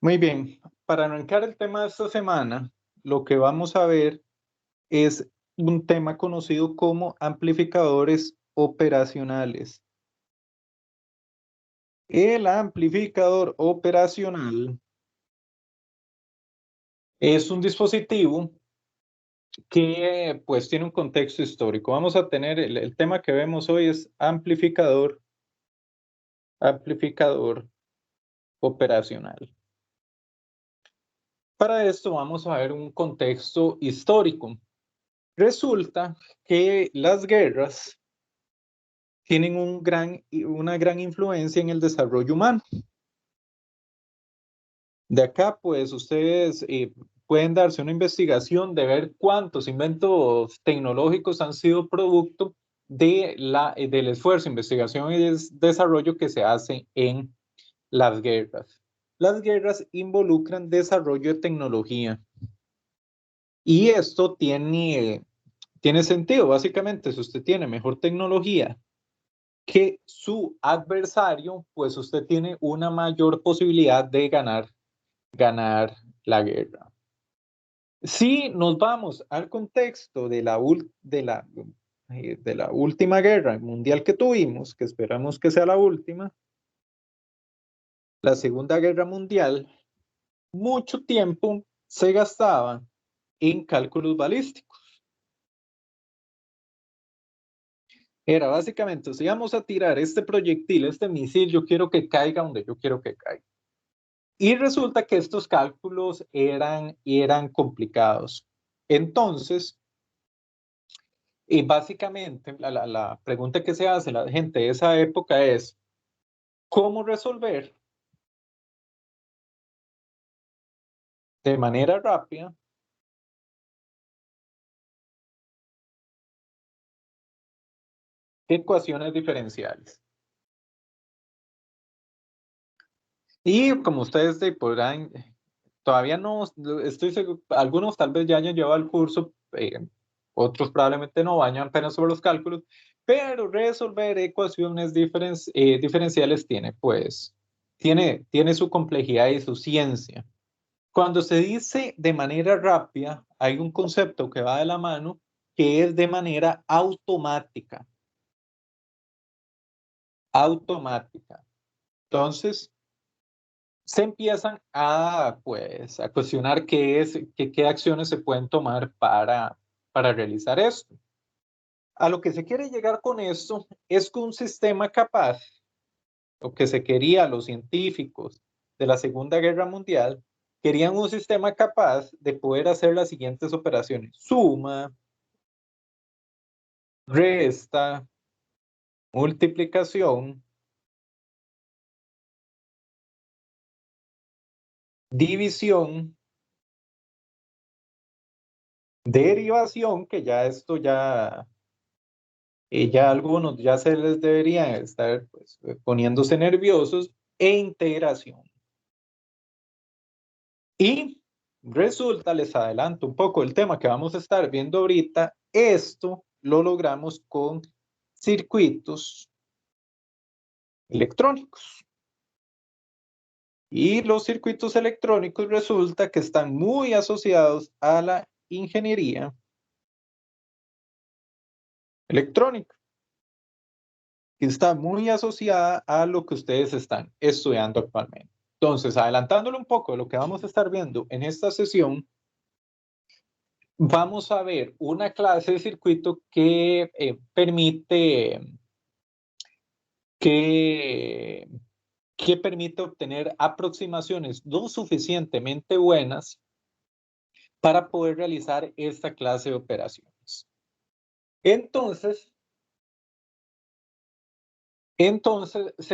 Muy bien, para arrancar el tema de esta semana, lo que vamos a ver es un tema conocido como amplificadores operacionales. El amplificador operacional es un dispositivo que pues tiene un contexto histórico. Vamos a tener, el tema que vemos hoy es amplificador operacional. Para esto vamos a ver un contexto histórico. Resulta que las guerras tienen una gran influencia en el desarrollo humano. De acá, pues, ustedes pueden darse una investigación de ver cuántos inventos tecnológicos han sido producto del esfuerzo, investigación y desarrollo que se hace en las guerras. Las guerras involucran desarrollo de tecnología. Y esto tiene sentido, básicamente, si usted tiene mejor tecnología que su adversario, pues usted tiene una mayor posibilidad de ganar la guerra. Si nos vamos al contexto de la última guerra mundial que tuvimos, que esperamos que sea la última, la Segunda Guerra Mundial, mucho tiempo se gastaba en cálculos balísticos. Era básicamente, si vamos a tirar este proyectil, este misil, yo quiero que caiga donde yo quiero que caiga. Y resulta que estos cálculos eran complicados. Entonces, y básicamente la pregunta que se hace la gente de esa época es, ¿cómo resolver de manera rápida ecuaciones diferenciales? Y como ustedes podrán, todavía no, estoy seguro, algunos tal vez ya hayan llevado el curso, otros probablemente no, vayan apenas sobre los cálculos, pero resolver ecuaciones diferenciales tiene su complejidad y su ciencia. Cuando se dice de manera rápida, hay un concepto que va de la mano que es de manera automática. Automática. Entonces, se empiezan a cuestionar qué acciones se pueden tomar para realizar esto. A lo que se quiere llegar con esto es que un sistema capaz, lo que se quería los científicos de la Segunda Guerra Mundial, querían un sistema capaz de poder hacer las siguientes operaciones: suma, resta, multiplicación, división, derivación, que ya esto ya algunos ya se les debería estar pues, poniéndose nerviosos, e integración. Y resulta, les adelanto un poco el tema que vamos a estar viendo ahorita, esto lo logramos con circuitos electrónicos. Y los circuitos electrónicos resulta que están muy asociados a la ingeniería electrónica, que está muy asociada a lo que ustedes están estudiando actualmente. Entonces, adelantándole un poco de lo que vamos a estar viendo en esta sesión, vamos a ver una clase de circuito que que, que permite obtener aproximaciones no suficientemente buenas para poder realizar esta clase de operaciones. Entonces se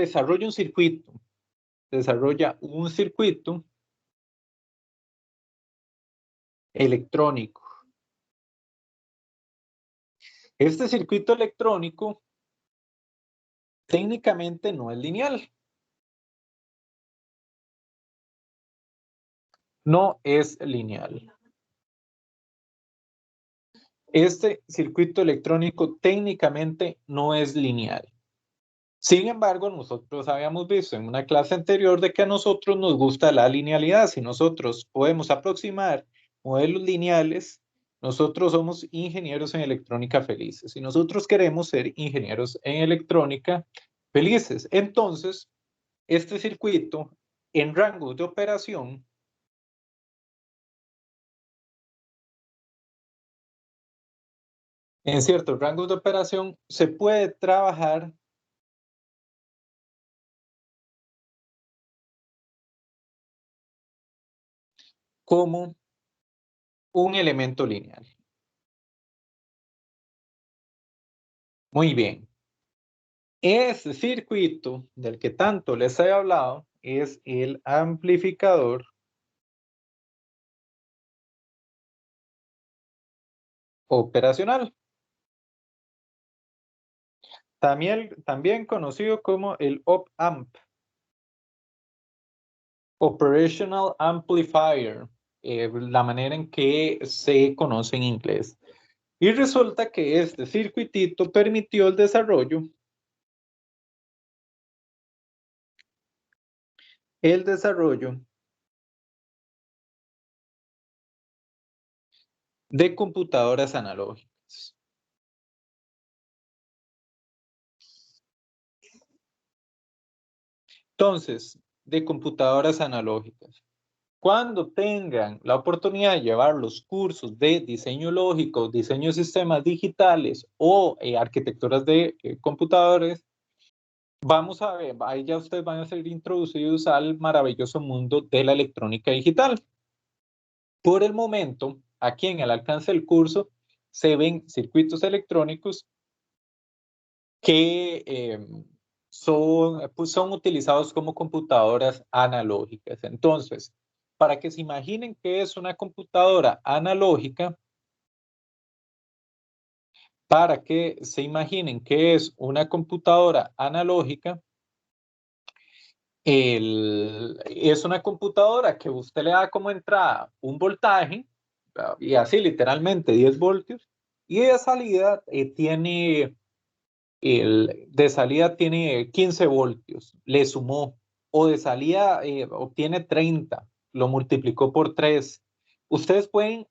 desarrolla un circuito electrónico. Este circuito electrónico técnicamente no es lineal. No es lineal. Este circuito electrónico técnicamente no es lineal. Sin embargo, nosotros habíamos visto en una clase anterior de que a nosotros nos gusta la linealidad. Si nosotros podemos aproximar modelos lineales, nosotros somos ingenieros en electrónica felices. Si nosotros queremos ser ingenieros en electrónica felices, entonces este circuito en rangos de operación, en ciertos rangos de operación, se puede trabajar como un elemento lineal. Muy bien. Ese circuito del que tanto les he hablado es el amplificador operacional, también conocido como el op-amp, Operational Amplifier, la manera en que se conoce en inglés. Y resulta que este circuitito permitió el desarrollo de computadoras analógicas. Entonces, de computadoras analógicas. Cuando tengan la oportunidad de llevar los cursos de diseño lógico, diseño de sistemas digitales o arquitecturas de computadores, vamos a ver, ahí ya ustedes van a ser introducidos al maravilloso mundo de la electrónica digital. Por el momento, aquí en el alcance del curso, se ven circuitos electrónicos que son utilizados como computadoras analógicas. Entonces, para que se imaginen qué es una computadora analógica, para que se imaginen qué es una computadora analógica, es una computadora que usted le da como entrada un voltaje, y así literalmente 10 voltios, y de salida tiene 15 voltios, le sumó, o de salida obtiene 30, lo multiplicó por 3. Ustedes pueden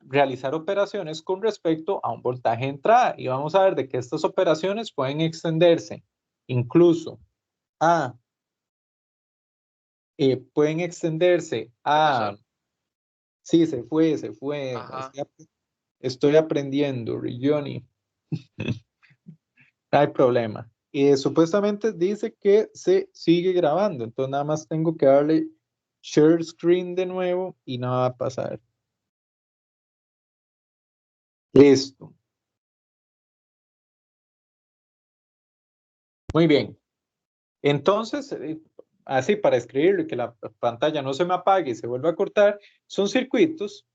realizar operaciones con respecto a un voltaje de entrada y vamos a ver de que estas operaciones pueden extenderse incluso a, pueden extenderse ¿Qué a, pasó? sí, se fue, Ajá. estoy aprendiendo, Johnny. No hay problema. Supuestamente dice que se sigue grabando, entonces nada más tengo que darle share screen de nuevo y nada va a pasar. Listo. Muy bien. Entonces, así para escribirlo y que la pantalla no se me apague y se vuelva a cortar, son circuitos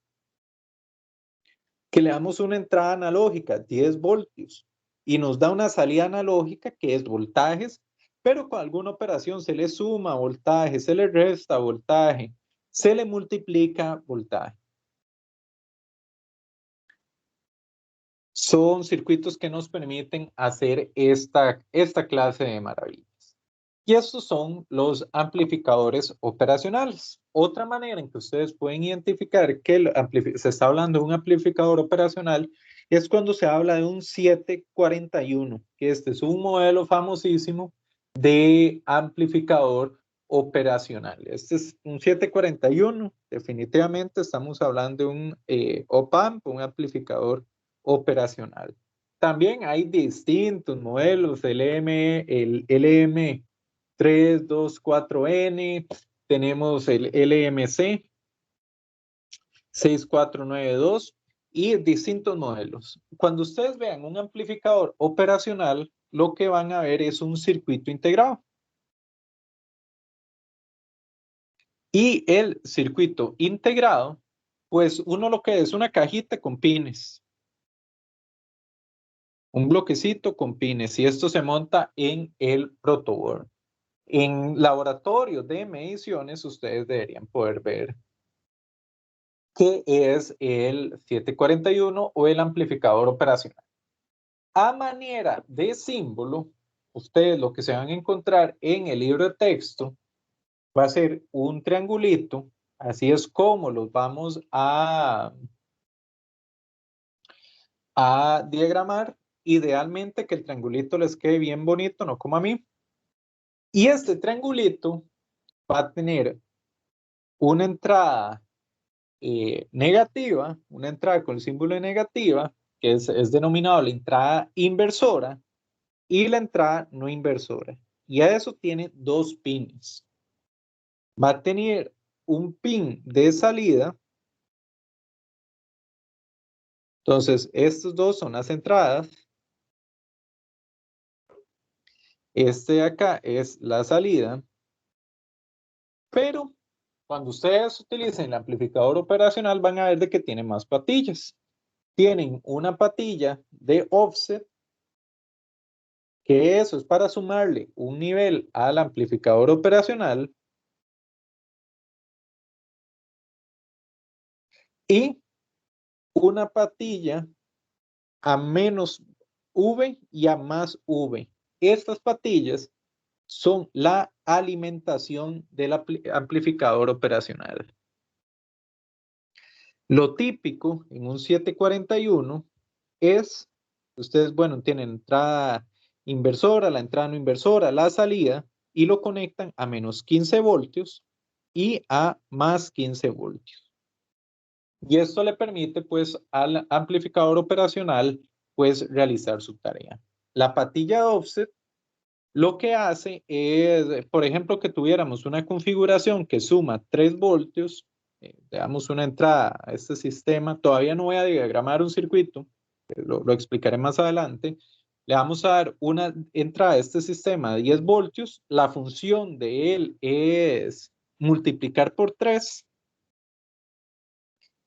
que le damos una entrada analógica, 10 voltios, y nos da una salida analógica que es voltajes, pero con alguna operación se le suma voltaje, se le resta voltaje, se le multiplica voltaje. Son circuitos que nos permiten hacer esta clase de maravillas. Y estos son los amplificadores operacionales. Otra manera en que ustedes pueden identificar que se está hablando de un amplificador operacional es cuando se habla de un 741, que este es un modelo famosísimo de amplificador operacional. Este es un 741, definitivamente estamos hablando de un op-amp, un amplificador operacional. También hay distintos modelos, el LM324N, tenemos el LMC 6492 y distintos modelos. Cuando ustedes vean un amplificador operacional, lo que van a ver es un circuito integrado. Y el circuito integrado, pues uno lo que es una cajita con pines, un bloquecito con pines, y esto se monta en el protoboard. En laboratorios de mediciones, ustedes deberían poder ver qué es el 741 o el amplificador operacional. A manera de símbolo, ustedes lo que se van a encontrar en el libro de texto va a ser un triangulito. Así es como los vamos a diagramar. Idealmente que el triangulito les quede bien bonito, no como a mí. Y este triangulito va a tener una entrada negativa, una entrada con el símbolo de negativa, que es denominado la entrada inversora, y la entrada no inversora. Y a eso tiene dos pines. Va a tener un pin de salida. Entonces, estos dos son las entradas. Este de acá es la salida. Pero cuando ustedes utilicen el amplificador operacional van a ver de que tiene más patillas. Tienen una patilla de offset, que eso es para sumarle un nivel al amplificador operacional. Y una patilla a menos V y a más V. Estas patillas son la alimentación del amplificador operacional. Lo típico en un 741 es, ustedes, bueno, tienen entrada inversora, la entrada no inversora, la salida, y lo conectan a menos 15 voltios y a más 15 voltios. Y esto le permite, pues, al amplificador operacional, pues, realizar su tarea. La patilla de offset lo que hace es, por ejemplo, que tuviéramos una configuración que suma 3 voltios, le damos una entrada a este sistema. Todavía no voy a diagramar un circuito, lo explicaré más adelante. Le vamos a dar una entrada a este sistema de 10 voltios. La función de él es multiplicar por 3.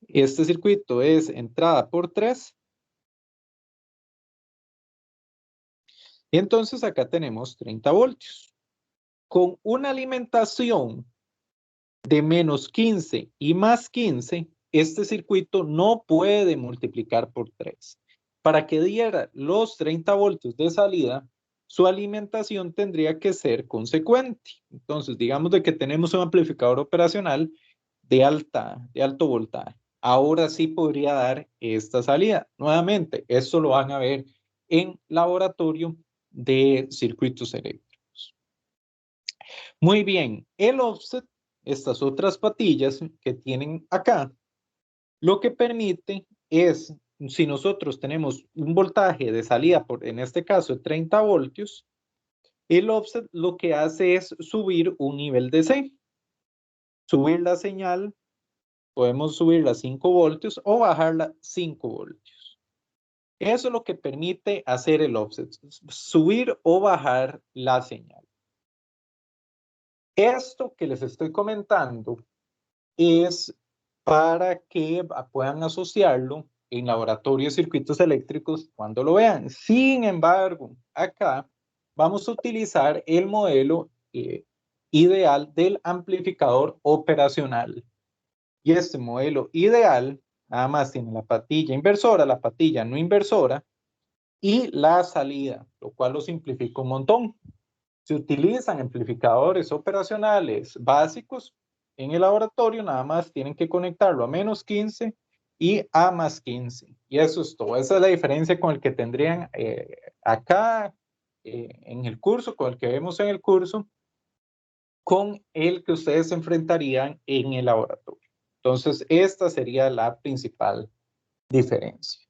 Este circuito es entrada por 3. Y entonces acá tenemos 30 voltios. Con una alimentación de menos 15 y más 15, este circuito no puede multiplicar por 3. Para que diera los 30 voltios de salida, su alimentación tendría que ser consecuente. Entonces, digamos de que tenemos un amplificador operacional de alto voltaje. Ahora sí podría dar esta salida. Nuevamente, esto lo van a ver en laboratorio de circuitos eléctricos. Muy bien, el offset, estas otras patillas que tienen acá, lo que permite es, si nosotros tenemos un voltaje de salida, en este caso de 30 voltios, el offset lo que hace es subir un nivel de C. Subir la señal, podemos subirla a 5 voltios o bajarla 5 voltios. Eso es lo que permite hacer el offset, subir o bajar la señal. Esto que les estoy comentando es para que puedan asociarlo en laboratorio de circuitos eléctricos cuando lo vean. Sin embargo, acá vamos a utilizar el modelo ideal del amplificador operacional. Y este modelo ideal nada más tiene la patilla inversora, la patilla no inversora y la salida, lo cual lo simplifica un montón. Se utilizan amplificadores operacionales básicos en el laboratorio, nada más tienen que conectarlo a menos 15 y a más 15. Y eso es todo. Esa es la diferencia con el que tendrían acá en el curso, con el que vemos en el curso, con el que ustedes se enfrentarían en el laboratorio. Entonces, esta sería la principal diferencia.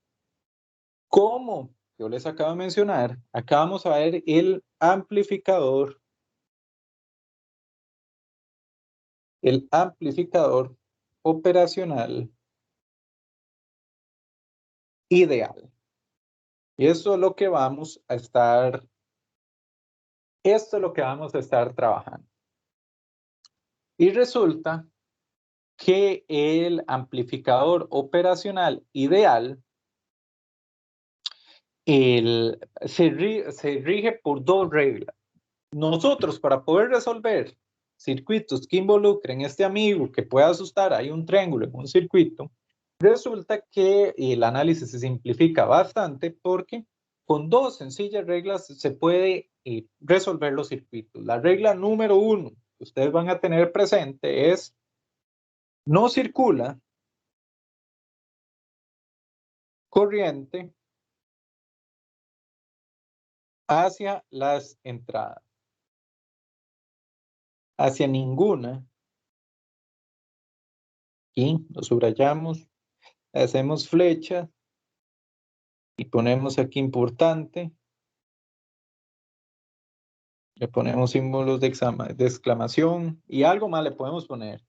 Como yo les acabo de mencionar, acá vamos a ver el amplificador operacional ideal. Y eso es lo que vamos a estar, esto es lo que vamos a estar trabajando. Y resulta que el amplificador operacional ideal se rige por dos reglas. Nosotros, para poder resolver circuitos que involucren este amigo que pueda asustar, hay un triángulo en un circuito, resulta que el análisis se simplifica bastante porque con dos sencillas reglas se puede resolver los circuitos. La regla número 1 que ustedes van a tener presente es: no circula corriente hacia las entradas, hacia ninguna, y lo subrayamos, hacemos flecha y ponemos aquí importante, le ponemos símbolos de exclamación y algo más le podemos poner.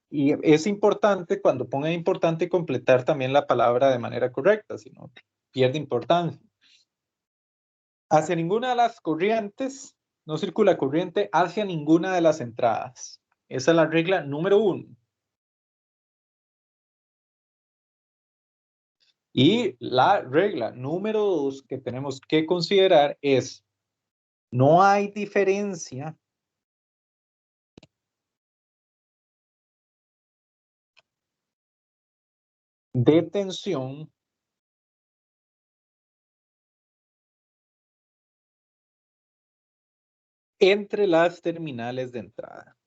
Y es importante, cuando ponga importante, completar también la palabra de manera correcta, si no pierde importancia. Hacia ninguna de las corrientes, no circula corriente hacia ninguna de las entradas. Esa es la regla número 1. Y la regla número 2 que tenemos que considerar es: no hay diferencia de tensión entre las terminales de entrada.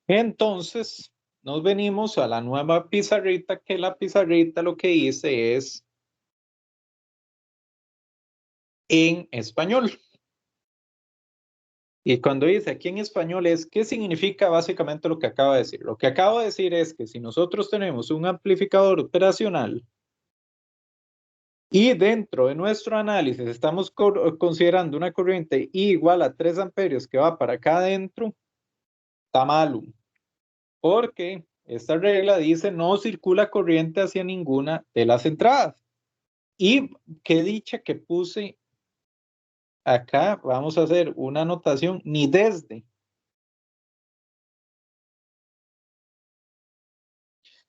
Entonces, nos venimos a la nueva pizarrita, que la pizarrita lo que hice es en español. Y cuando dice aquí en español es, ¿qué significa básicamente lo que acabo de decir? Lo que acabo de decir es que si nosotros tenemos un amplificador operacional y dentro de nuestro análisis estamos considerando una corriente I igual a 3 amperios que va para acá adentro, está malo. Porque esta regla dice no circula corriente hacia ninguna de las entradas. Y qué dicha que puse acá, vamos a hacer una anotación, ni desde.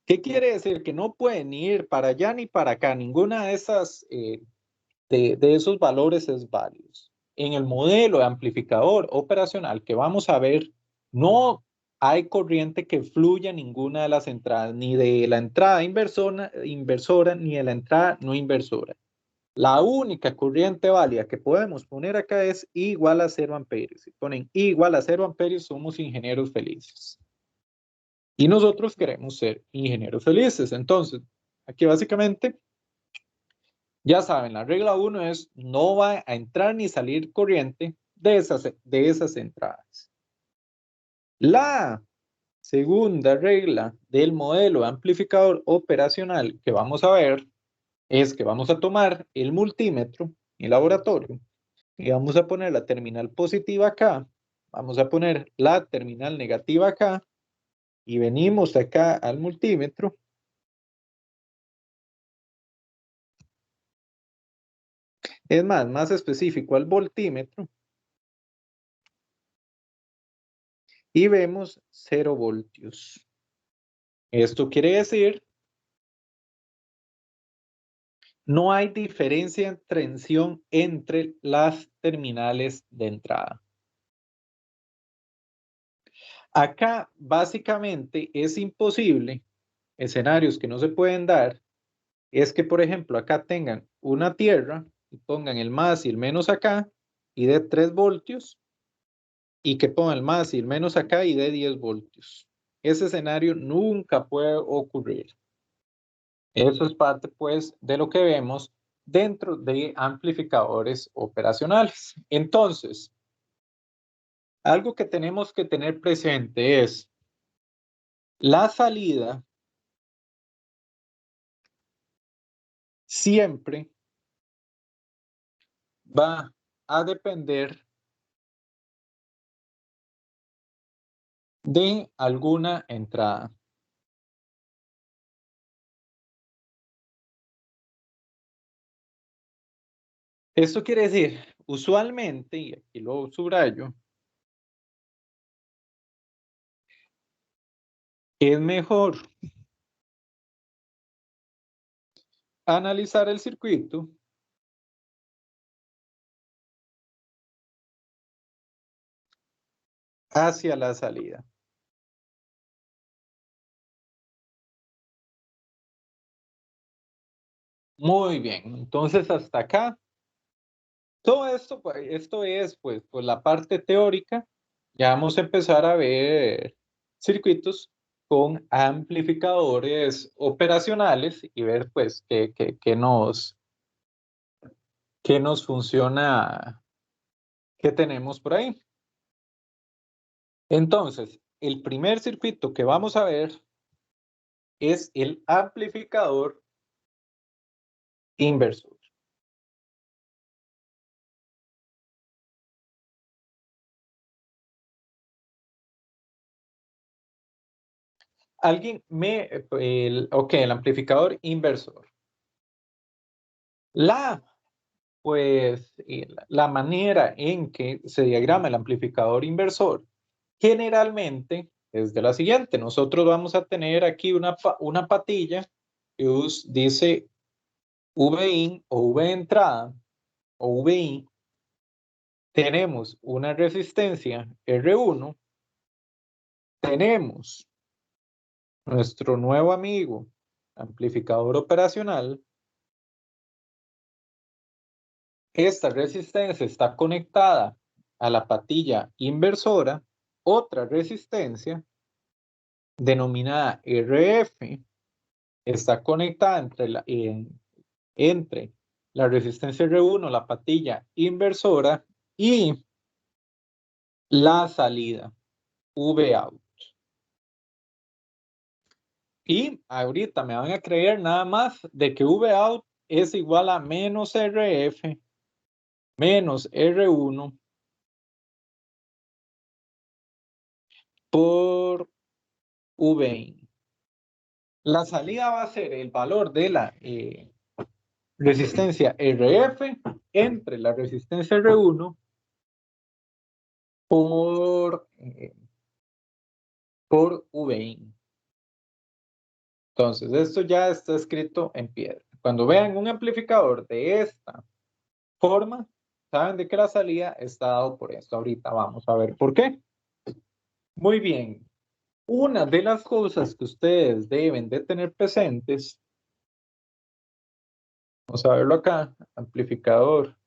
¿Qué quiere decir? Que no pueden ni ir para allá ni para acá. Ninguna de esas, de esos valores es válido. En el modelo de amplificador operacional que vamos a ver, no hay corriente que fluya en ninguna de las entradas, ni de la entrada inversora ni de la entrada no inversora. La única corriente válida que podemos poner acá es I igual a 0 amperios. Si ponen I igual a 0 amperios, somos ingenieros felices. Y nosotros queremos ser ingenieros felices. Entonces, aquí básicamente, ya saben, la regla 1 es no va a entrar ni salir corriente de esas entradas. La segunda regla del modelo amplificador operacional que vamos a ver es que vamos a tomar el multímetro en laboratorio y vamos a poner la terminal positiva acá, vamos a poner la terminal negativa acá y venimos acá al multímetro. Es más específico al voltímetro y vemos 0 voltios. Esto quiere decir no hay diferencia en tensión entre las terminales de entrada. Acá básicamente es imposible, escenarios que no se pueden dar, es que por ejemplo acá tengan una tierra y pongan el más y el menos acá y de 3 voltios y que pongan el más y el menos acá y de 10 voltios. Ese escenario nunca puede ocurrir. Eso es parte pues de lo que vemos dentro de amplificadores operacionales. Entonces, algo que tenemos que tener presente es la salida siempre va a depender de alguna entrada. Esto quiere decir, usualmente, y aquí lo subrayo, es mejor analizar el circuito hacia la salida. Muy bien, entonces hasta acá. Todo esto, esto es pues la parte teórica. Ya vamos a empezar a ver circuitos con amplificadores operacionales y ver pues qué nos funciona, qué tenemos por ahí. Entonces, el primer circuito que vamos a ver es el amplificador inversor. Alguien ok, el amplificador inversor. La manera en que se diagrama el amplificador inversor generalmente es de la siguiente. Nosotros vamos a tener aquí una patilla que dice VIN o V entrada o VI. Tenemos una resistencia R1. Tenemos nuestro nuevo amigo amplificador operacional. Esta resistencia está conectada a la patilla inversora. Otra resistencia denominada RF está conectada entre la resistencia R1, la patilla inversora, y la salida Vout. Y ahorita me van a creer nada más de que Vout es igual a menos RF menos R1 por VIN. La salida va a ser el valor de la resistencia RF entre la resistencia R1 por VIN. Entonces, esto ya está escrito en piedra. Cuando vean un amplificador de esta forma, saben de que la salida está dado por esto. Ahorita vamos a ver por qué. Muy bien. Una de las cosas que ustedes deben de tener presentes, vamos a verlo acá, amplificador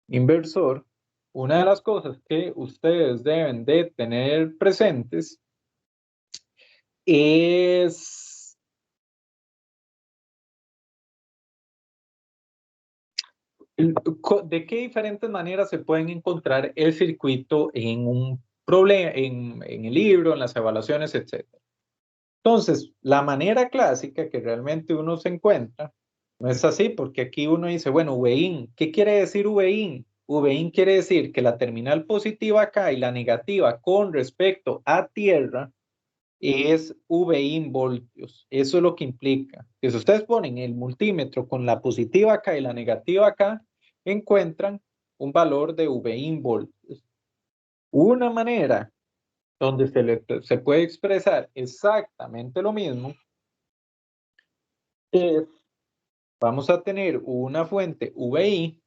inversor. Una de las cosas que ustedes deben de tener presentes es de qué diferentes maneras se pueden encontrar el circuito en un problema, en el libro, en las evaluaciones, etc. Entonces, la manera clásica que realmente uno se encuentra no es así, porque aquí uno dice, bueno, VIN, ¿qué quiere decir VIN? VIN quiere decir que la terminal positiva acá y la negativa con respecto a tierra es VIN voltios. Eso es lo que implica que si ustedes ponen el multímetro con la positiva acá y la negativa acá, encuentran un valor de VIN voltios. Una manera donde se puede expresar exactamente lo mismo es, vamos a tener una fuente VI,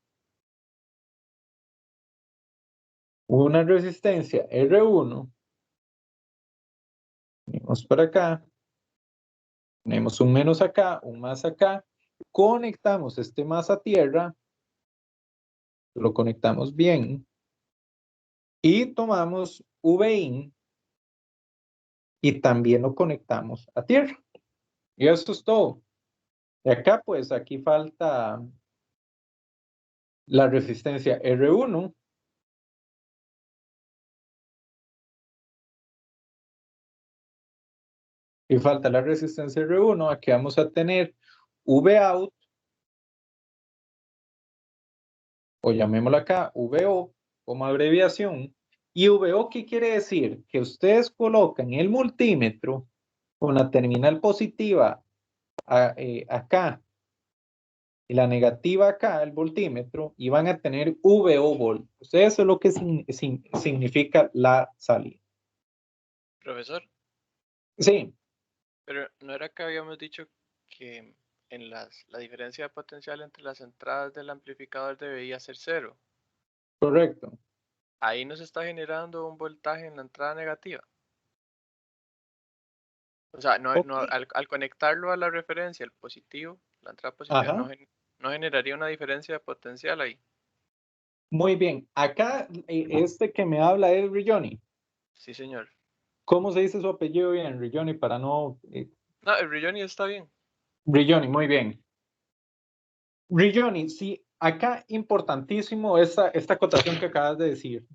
una resistencia R1, venimos para acá, tenemos un menos acá, un más acá, conectamos este más a tierra, lo conectamos bien y tomamos VIN y también lo conectamos a tierra. Y eso es todo. Y acá pues aquí falta la resistencia R1. Y falta la resistencia R1. Aquí vamos a tener Vout, o llamémoslo acá, VO como abreviación. ¿Y VO qué quiere decir? Que ustedes colocan el multímetro con la terminal positiva acá y la negativa acá, el voltímetro, y van a tener VO voltios. Eso es lo que significa la salida. Profesor, Sí, pero ¿no era que habíamos dicho que la diferencia de potencial entre las entradas del amplificador debería ser cero? Correcto. Ahí nos está generando un voltaje en la entrada negativa. O sea, Ok. al conectarlo a la referencia, el positivo, la entrada positiva, Ajá. no generaría una diferencia de potencial ahí. Muy bien. Acá, este que me habla es Rigioni. Sí, señor. ¿Cómo se dice su apellido bien, Rigioni? Para no... No, el Rigioni está bien. Rigioni, muy bien. Rigioni, sí, acá importantísimo esta acotación que acabas de decir.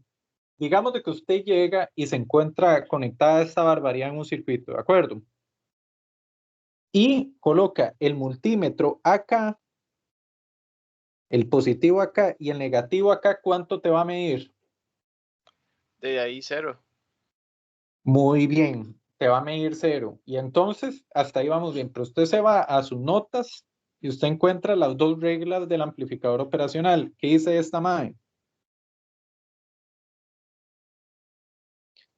Digamos de que usted llega y se encuentra conectada a esta barbaridad en un circuito, ¿de acuerdo? Y coloca el multímetro acá, el positivo acá y el negativo acá, ¿cuánto te va a medir? De ahí cero. Muy bien, te va a medir cero. Y entonces, hasta ahí vamos bien, pero usted se va a sus notas y usted encuentra las dos reglas del amplificador operacional. ¿Qué dice esta madre?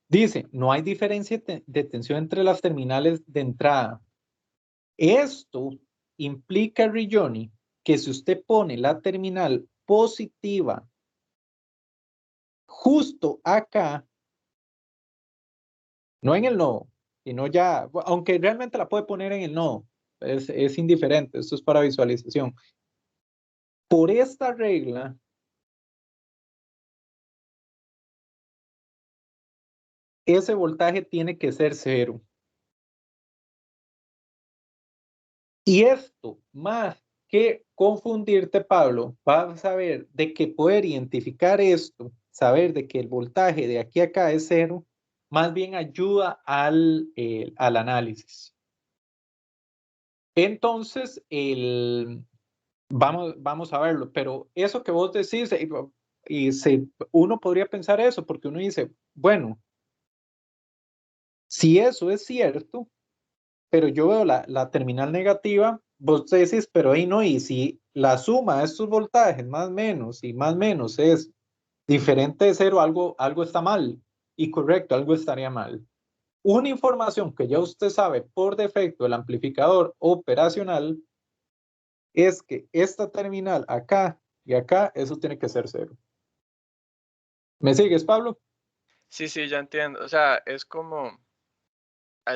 Dice, no hay diferencia de tensión entre las terminales de entrada. Esto implica, Rigioni, que si usted pone la terminal positiva justo acá, no en el nodo, sino ya, aunque realmente la puede poner en el nodo, es indiferente, esto es para visualización. Por esta regla, ese voltaje tiene que ser cero. Y esto, más que confundirte, Pablo, vas a saber de que poder identificar esto, saber de que el voltaje de aquí a acá es cero, más bien ayuda al análisis. Entonces, vamos a verlo, pero eso que vos decís, uno podría pensar eso, porque uno dice, bueno, si eso es cierto, pero yo veo la terminal negativa, vos decís, pero ahí no, y si la suma de estos voltajes más menos y más menos es diferente de cero, algo está mal, y correcto, algo estaría mal. Una información que ya usted sabe por defecto del amplificador operacional es que esta terminal acá y acá, eso tiene que ser cero. ¿Me sigues, Pablo? Sí, sí, ya entiendo. O sea, es como,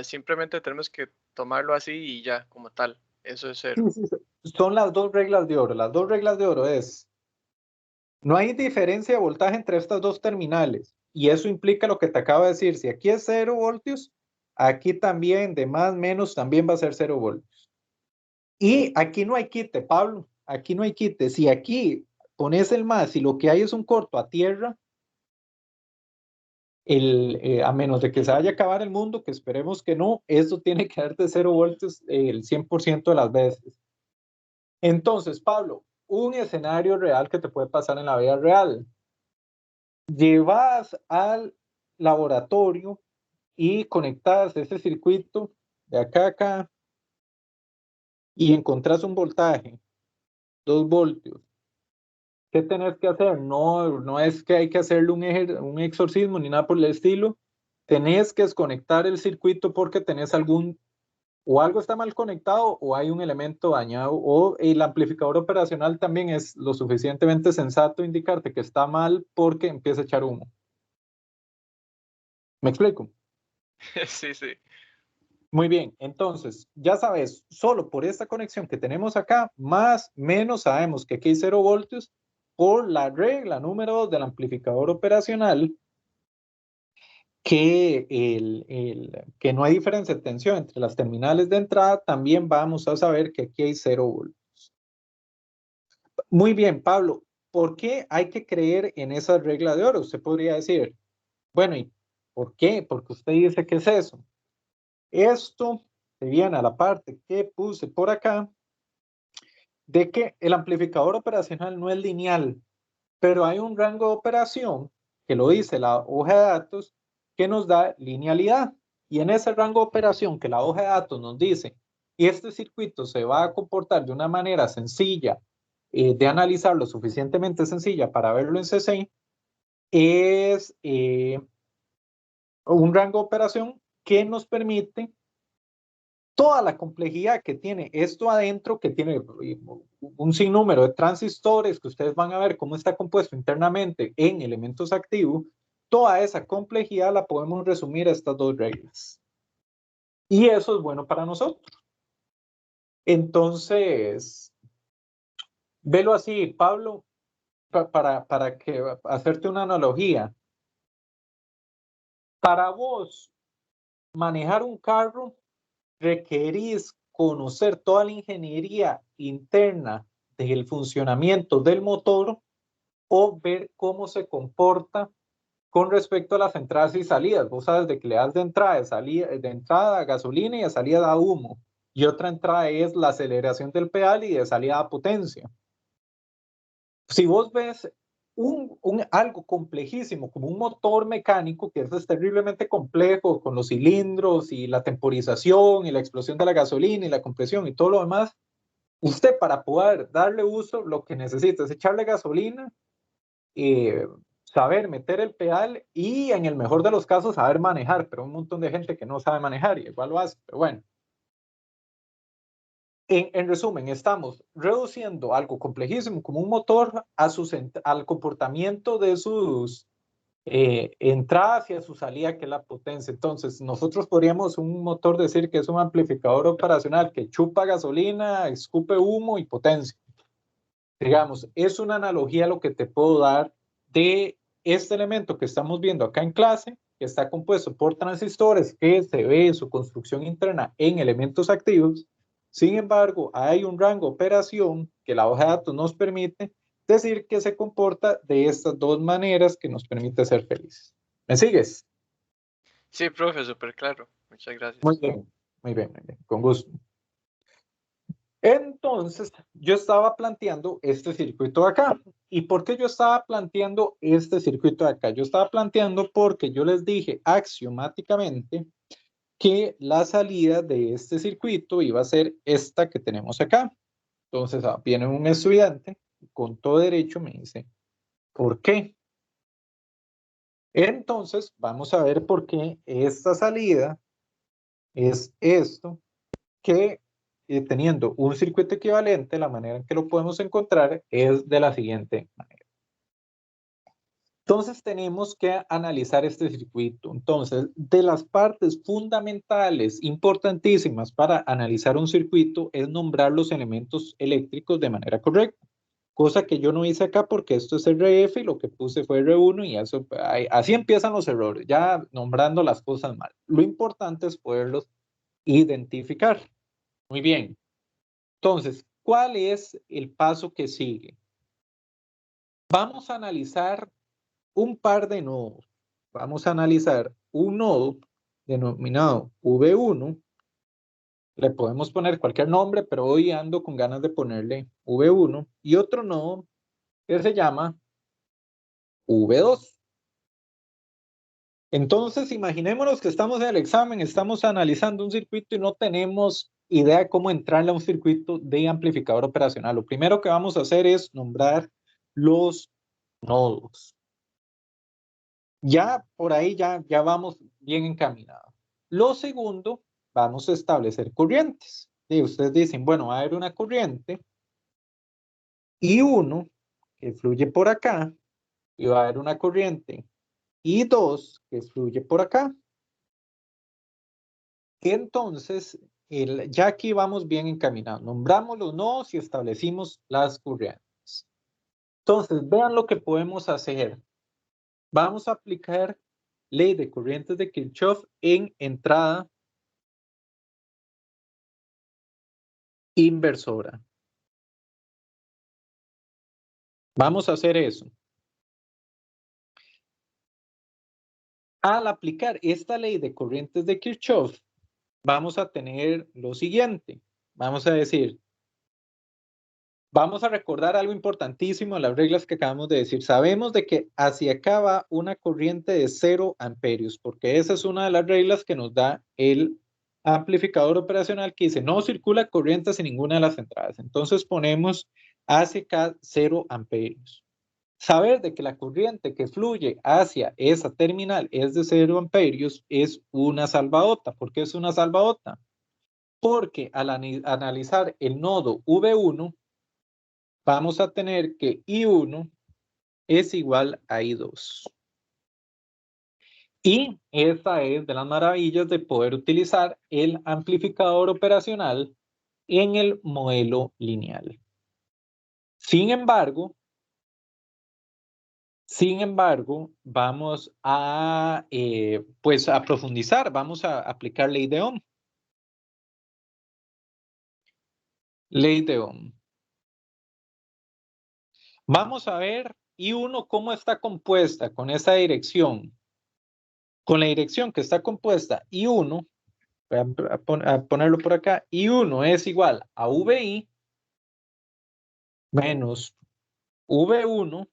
simplemente tenemos que tomarlo así y ya, como tal. Eso es Sí, cero. sí, sí. Son las dos reglas de oro. Las dos reglas de oro es, no hay diferencia de voltaje entre estas dos terminales. Y eso implica lo que te acabo de decir. Si aquí es 0 voltios, aquí también de más menos también va a ser 0 voltios. Y aquí no hay quite, Pablo. Aquí no hay quite. Si aquí pones el más y lo que hay es un corto a tierra, a menos de que se vaya a acabar el mundo, que esperemos que no, esto tiene que darte 0 voltios el 100% de las veces. Entonces, Pablo, un escenario real que te puede pasar en la vida real. Llevas al laboratorio y conectas ese circuito de acá a acá y encontrás un voltaje, 2 voltios. ¿Qué tenés que hacer? No es que hay que hacerle un exorcismo ni nada por el estilo. Tenés que desconectar el circuito porque tenés o algo está mal conectado o hay un elemento dañado o el amplificador operacional también es lo suficientemente sensato indicarte que está mal porque empieza a echar humo. ¿Me explico? Sí, sí. Muy bien, entonces, ya sabes, solo por esta conexión que tenemos acá, más menos sabemos que aquí hay 0 voltios por la regla número 2 del amplificador operacional, que no hay diferencia de tensión entre las terminales de entrada, también vamos a saber que aquí hay 0 voltios. Muy bien, Pablo, ¿por qué hay que creer en esa regla de oro? Usted podría decir, bueno, ¿y por qué? Porque usted dice que es eso. Esto se viene a la parte que puse por acá, de que el amplificador operacional no es lineal, pero hay un rango de operación que lo dice la hoja de datos que nos da linealidad. Y en ese rango de operación que la hoja de datos nos dice, y este circuito se va a comportar de una manera sencilla, de analizar lo suficientemente sencilla para verlo en CC, es un rango de operación que nos permite toda la complejidad que tiene esto adentro, que tiene un sinnúmero de transistores, que ustedes van a ver cómo está compuesto internamente en elementos activos, toda esa complejidad la podemos resumir a estas dos reglas. Y eso es bueno para nosotros. Entonces, velo así, Pablo, para que hacerte una analogía. Para vos manejar un carro, requerís conocer toda la ingeniería interna del funcionamiento del motor o ver cómo se comporta con respecto a las entradas y salidas. Vos sabes de que le das de entrada a gasolina y de salida a humo. Y otra entrada es la aceleración del pedal y de salida a potencia. Si vos ves algo complejísimo como un motor mecánico, que es terriblemente complejo con los cilindros y la temporización y la explosión de la gasolina y la compresión y todo lo demás, usted para poder darle uso lo que necesita es echarle gasolina, saber meter el pedal y en el mejor de los casos saber manejar, pero un montón de gente que no sabe manejar y igual lo hace, pero bueno. En resumen, estamos reduciendo algo complejísimo como un motor al comportamiento de sus entradas y a su salida, que es la potencia. Entonces, nosotros podríamos un motor decir que es un amplificador operacional que chupa gasolina, escupe humo y potencia. Digamos, es una analogía lo que te puedo dar de este elemento que estamos viendo acá en clase, que está compuesto por transistores, que se ve su construcción interna en elementos activos. Sin embargo, hay un rango de operación que la hoja de datos nos permite decir que se comporta de estas dos maneras que nos permite ser felices. ¿Me sigues? Sí, profe, súper claro. Muchas Muy gracias. bien, muy bien, muy bien, con gusto. Entonces, yo estaba planteando este circuito de acá. ¿Y por qué yo estaba planteando este circuito de acá? Yo estaba planteando porque yo les dije axiomáticamente que la salida de este circuito iba a ser esta que tenemos acá. Entonces, viene un estudiante con todo derecho, me dice, ¿por qué? Entonces, vamos a ver por qué esta salida es esto, que teniendo un circuito equivalente, la manera en que lo podemos encontrar es de la siguiente manera. Entonces tenemos que analizar este circuito. Entonces, de las partes fundamentales, importantísimas para analizar un circuito es nombrar los elementos eléctricos de manera correcta. Cosa que yo no hice acá porque esto es RF y lo que puse fue R1 y eso, así empiezan los errores, ya nombrando las cosas mal. Lo importante es poderlos identificar. Muy bien. Entonces, ¿cuál es el paso que sigue? Vamos a analizar un par de nodos. Vamos a analizar un nodo denominado V1. Le podemos poner cualquier nombre, pero hoy ando con ganas de ponerle V1 y otro nodo que se llama V2. Entonces, imaginémonos que estamos en el examen, estamos analizando un circuito y no tenemos idea de cómo entrarle a un circuito de amplificador operacional. Lo primero que vamos a hacer es nombrar los nodos. Ya por ahí ya vamos bien encaminados. Lo segundo, vamos a establecer corrientes. Y ustedes dicen, bueno, va a haber una corriente I1 que fluye por acá y va a haber una corriente I2 que fluye por acá. Entonces, ya aquí vamos bien encaminados. Nombramos los nodos y establecimos las corrientes. Entonces, vean lo que podemos hacer. Vamos a aplicar ley de corrientes de Kirchhoff en entrada inversora. Vamos a hacer eso. Al aplicar esta ley de corrientes de Kirchhoff, vamos a tener lo siguiente. Vamos a decir, vamos a recordar algo importantísimo de las reglas que acabamos de decir. Sabemos de que hacia acá va una corriente de 0 amperios, porque esa es una de las reglas que nos da el amplificador operacional que dice no circula corriente hacia ninguna de las entradas. Entonces ponemos hacia acá 0 amperios. Saber de que la corriente que fluye hacia esa terminal es de 0 amperios es una salvaota. ¿Por qué es una salvaota? porque al analizar el nodo V1, vamos a tener que I1 es igual a I2. Y esta es de las maravillas de poder utilizar el amplificador operacional en el modelo lineal. Sin embargo, vamos a, pues a profundizar, vamos a aplicar ley de Ohm. Ley de Ohm. Vamos a ver I1 cómo está compuesta con esa dirección. Con la dirección que está compuesta I1, voy a ponerlo por acá, I1 es igual a VI menos V1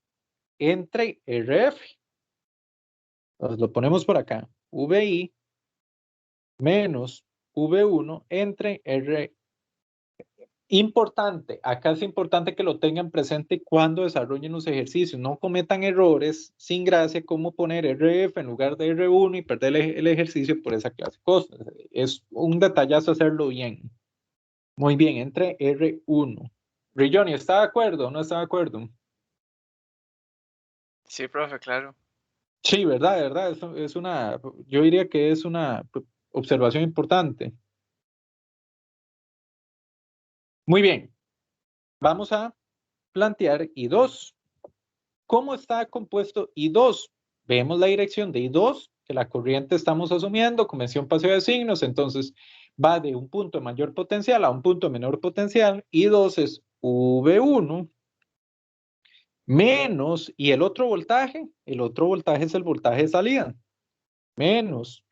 entre RF. Entonces lo ponemos por acá. VI menos V1 entre R. Importante, acá es importante que lo tengan presente cuando desarrollen los ejercicios. No cometan errores sin gracia como poner RF en lugar de R1 y perder el ejercicio por esa clase de cosas. Es un detallazo hacerlo bien. Muy bien, entre R1. Johnny, ¿está de acuerdo o no está de acuerdo? Sí, profe, claro. Sí, verdad, es una, yo diría que es una observación importante. Muy bien, vamos a plantear I2. ¿Cómo está compuesto I2? Vemos la dirección de I2, que la corriente estamos asumiendo, convención pasiva de signos, entonces va de un punto de mayor potencial a un punto de menor potencial. I2 es V1 menos, y el otro voltaje es el voltaje de salida, menos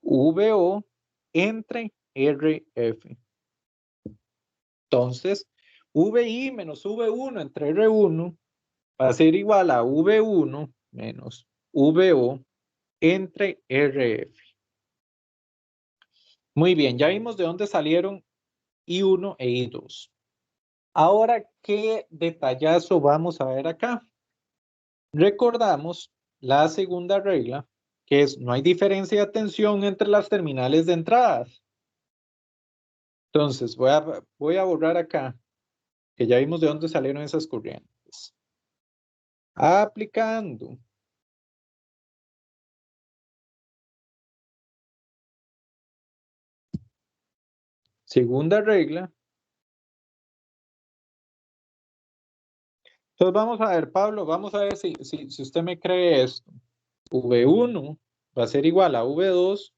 VO entre RF. Entonces, VI menos V1 entre R1 va a ser igual a V1 menos VO entre RF. Muy bien, ya vimos de dónde salieron I1 e I2. Ahora, ¿qué detallazo vamos a ver acá? Recordamos la segunda regla, que es no hay diferencia de tensión entre las terminales de entradas. Entonces, voy a borrar acá, que ya vimos de dónde salieron esas corrientes. Aplicando segunda regla. Entonces vamos a ver, Pablo, vamos a ver si usted me cree esto. V1 va a ser igual a V2,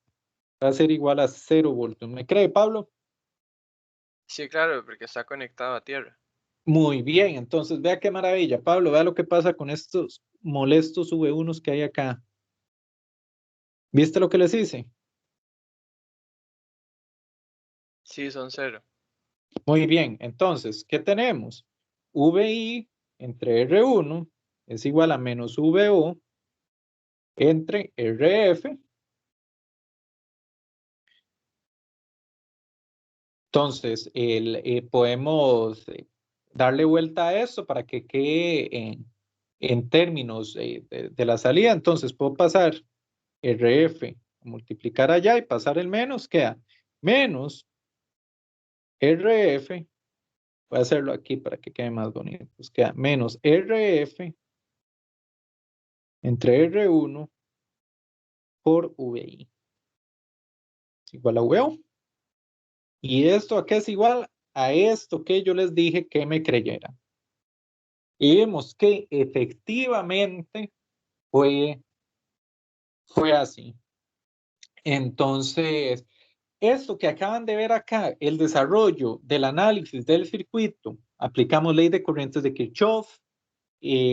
va a ser igual a 0 voltios. ¿Me cree, Pablo? Sí, claro, porque está conectado a tierra. Muy bien, entonces vea qué maravilla. Pablo, vea lo que pasa con estos molestos V1s que hay acá. ¿Viste lo que les hice? Sí, son 0. Muy bien, entonces, ¿qué tenemos? VI entre R1 es igual a menos VO entre RF. Entonces, podemos darle vuelta a esto para que quede en términos de la salida. Entonces, puedo pasar RF, multiplicar allá y pasar el menos, queda menos RF. Voy a hacerlo aquí para que quede más bonito. Pues queda menos RF entre R1 por VI. Es igual a VO. ¿Y esto a qué es igual? A esto que yo les dije que me creyeran. Y vemos que efectivamente fue así. Entonces, esto que acaban de ver acá, el desarrollo del análisis del circuito, aplicamos ley de corrientes de Kirchhoff,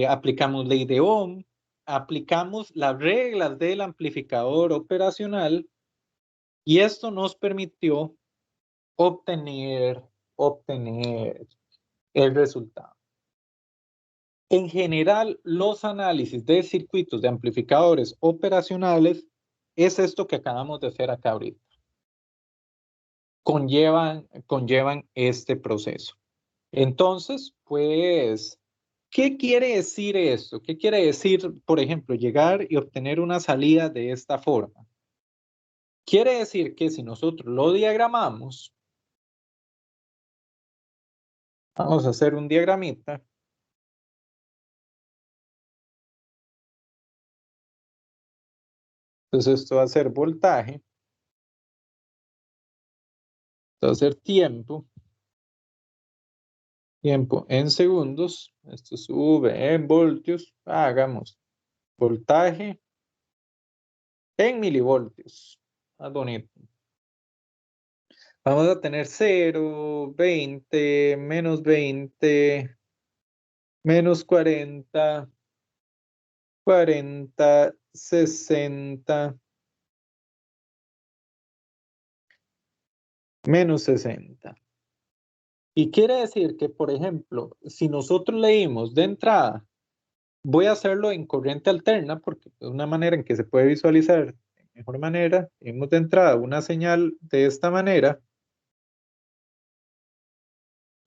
aplicamos ley de Ohm, aplicamos las reglas del amplificador operacional y esto nos permitió obtener el resultado. En general, los análisis de circuitos de amplificadores operacionales es esto que acabamos de hacer acá ahorita. Conllevan este proceso. Entonces, pues, ¿qué quiere decir esto? ¿Qué quiere decir, por ejemplo, llegar y obtener una salida de esta forma? Quiere decir que si nosotros lo diagramamos, vamos a hacer un diagramita. Entonces esto va a ser voltaje. Esto va a ser tiempo. Tiempo en segundos. Esto sube en voltios. Hagamos voltaje en milivoltios. Más bonito. Vamos a tener 0, 20, menos 20, menos 40, 40, 60, menos 60. Y quiere decir que, por ejemplo, si nosotros leímos de entrada, voy a hacerlo en corriente alterna porque es una manera en que se puede visualizar de mejor manera. Leímos de entrada una señal de esta manera.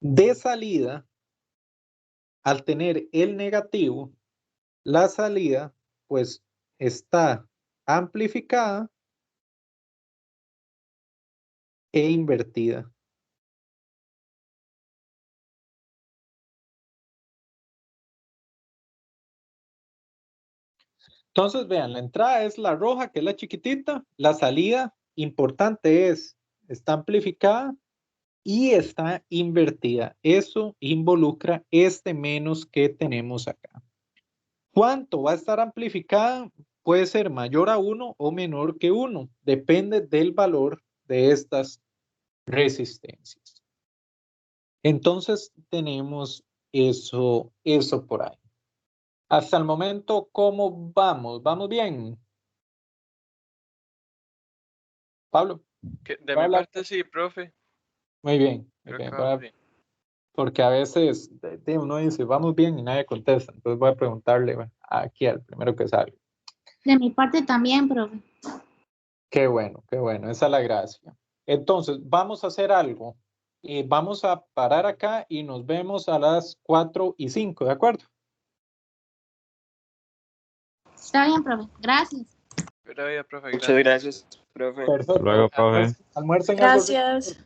De salida, al tener el negativo, la salida pues está amplificada e invertida. Entonces, vean, la entrada es la roja, que es la chiquitita. La salida, importante es, está amplificada y está invertida. Eso involucra este menos que tenemos acá. ¿Cuánto va a estar amplificada? Puede ser mayor a 1 o menor que 1. Depende del valor de estas resistencias. Entonces, tenemos eso por ahí. Hasta el momento, ¿cómo vamos? ¿Vamos bien? Pablo. De mi parte sí, profe. Muy bien, muy Creo bien. que vamos bien. Porque a veces uno dice, vamos bien y nadie contesta. Entonces voy a preguntarle aquí al primero que sale. De mi parte también, profe. Qué bueno, esa es la gracia. Entonces, vamos a hacer algo. Vamos a parar acá y nos vemos a las 4:05, ¿de acuerdo? Está bien, profe. Gracias. Pero ya, profe, Muchas gracias, profe. Perfecto. Luego, profe. Almuercen algo rico. Gracias.